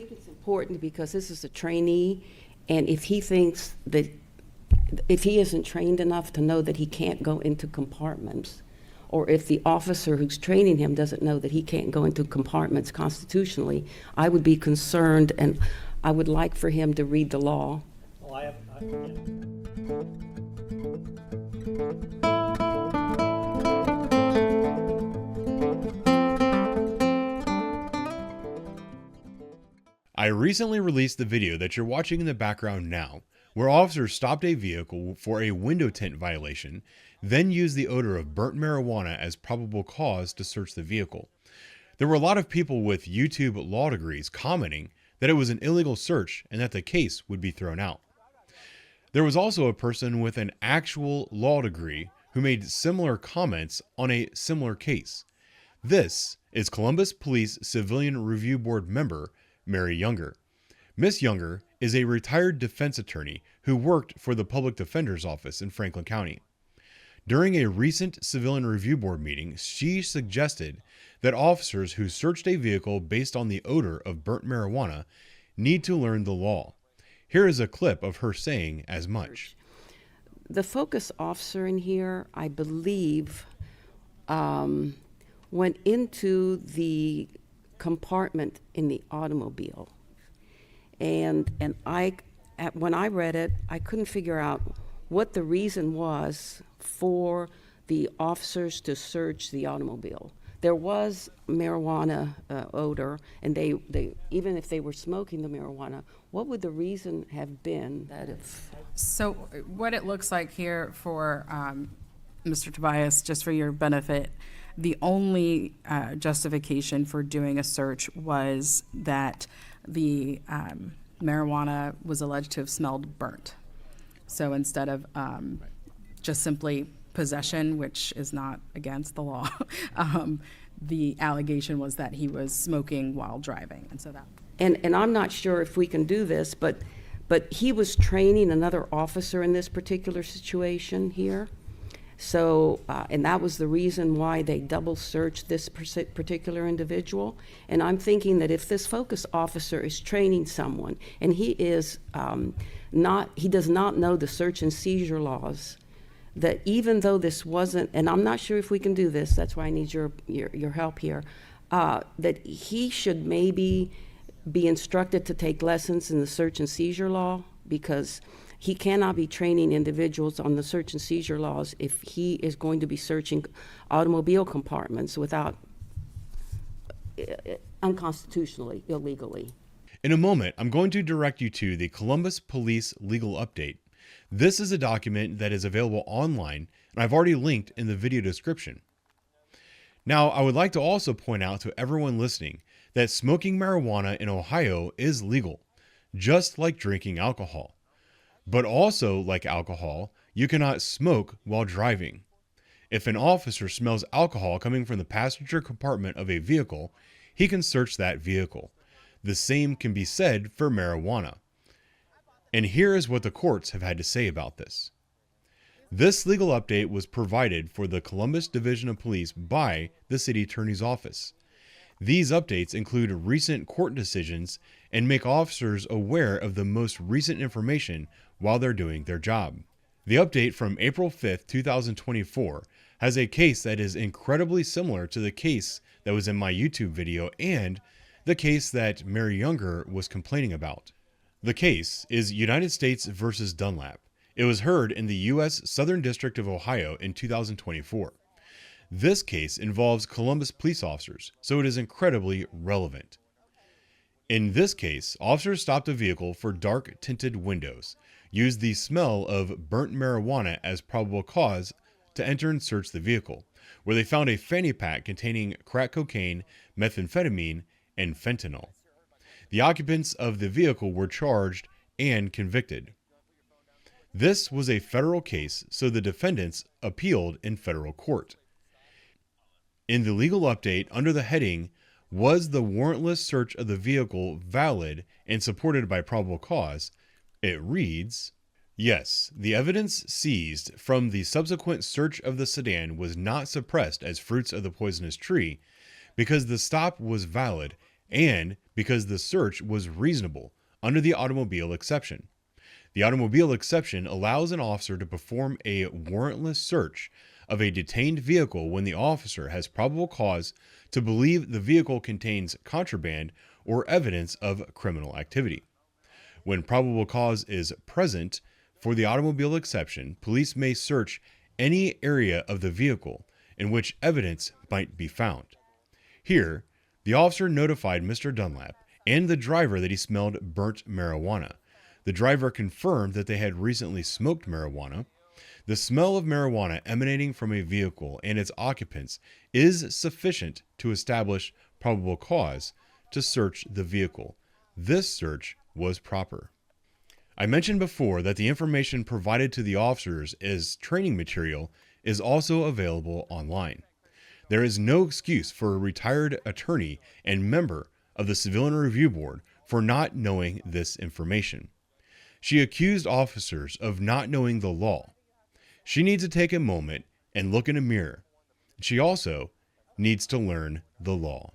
think it's important because this is a trainee, and if he thinks that, if he isn't trained enough to know that he can't go into compartments, or if the officer who's training him doesn't know that he can't go into compartments constitutionally, I would be concerned, and I would like for him to read the law. Well, yeah. I recently released the video that you're watching in the background now, where officers stopped a vehicle for a window tint violation, then used the odor of burnt marijuana as probable cause to search the vehicle. There were a lot of people with YouTube law degrees commenting that it was an illegal search and that the case would be thrown out. There was also a person with an actual law degree who made similar comments on a similar case. This is Columbus Police Civilian Review Board member Mary Younger. Miss Younger is a retired defense attorney who worked for the Public Defender's Office in Franklin County. During a recent Civilian Review Board meeting, she suggested that officers who searched a vehicle based on the odor of burnt marijuana need to learn the law. Here is a clip of her saying as much. The focus officer in here, I believe, went into the compartment in the automobile. And when I read it, I couldn't figure out what the reason was for the officers to search the automobile. There was marijuana odor, and they even if they were smoking the marijuana, what would the reason have been that if... So what it looks like here for Mr. Tobias, just for your benefit, the only justification for doing a search was that the marijuana was alleged to have smelled burnt. So instead of just simply possession, which is not against the law, the allegation was that he was smoking while driving, and so that. And I'm not sure if we can do this, but he was training another officer in this particular situation here. So, and that was the reason why they double searched this particular individual. And I'm thinking that if this focus officer is training someone and he is he does not know the search and seizure laws, that even though this wasn't, and I'm not sure if we can do this, that's why I need your help here, that he should maybe be instructed to take lessons in the search and seizure law, because he cannot be training individuals on the search and seizure laws if he is going to be searching automobile compartments without, unconstitutionally, illegally. In a moment, I'm going to direct you to the Columbus Police Legal Update. This is a document that is available online, and I've already linked in the video description. Now, I would like to also point out to everyone listening that smoking marijuana in Ohio is legal, just like drinking alcohol. But also, like alcohol, you cannot smoke while driving. If an officer smells alcohol coming from the passenger compartment of a vehicle, he can search that vehicle. The same can be said for marijuana. And here is what the courts have had to say about this. This legal update was provided for the Columbus Division of Police by the City Attorney's Office. These updates include recent court decisions and make officers aware of the most recent information while they're doing their job. The update from April 5th, 2024 has a case that is incredibly similar to the case that was in my YouTube video and the case that Mary Younger was complaining about. The case is United States versus Dunlap. It was heard in the U.S. Southern District of Ohio in 2024. This case involves Columbus police officers, so it is incredibly relevant. In this case, officers stopped a vehicle for dark tinted windows, used the smell of burnt marijuana as probable cause to enter and search the vehicle, where they found a fanny pack containing crack cocaine, methamphetamine, and fentanyl. The occupants of the vehicle were charged and convicted. This was a federal case, so the defendants appealed in federal court. In the legal update under the heading, "Was the warrantless search of the vehicle valid and supported by probable cause?" it reads, "Yes, the evidence seized from the subsequent search of the sedan was not suppressed as fruits of the poisonous tree because the stop was valid and because the search was reasonable under the automobile exception. The automobile exception allows an officer to perform a warrantless search of a detained vehicle when the officer has probable cause to believe the vehicle contains contraband or evidence of criminal activity. When probable cause is present for the automobile exception, police may search any area of the vehicle in which evidence might be found. Here, the officer notified Mr. Dunlap and the driver that he smelled burnt marijuana. The driver confirmed that they had recently smoked marijuana. The smell of marijuana emanating from a vehicle and its occupants is sufficient to establish probable cause to search the vehicle. This search was proper. I mentioned before that the information provided to the officers as training material is also available online. There is no excuse for a retired attorney and member of the Civilian Review Board for not knowing this information. She accused officers of not knowing the law. She needs to take a moment and look in a mirror. She also needs to learn the law.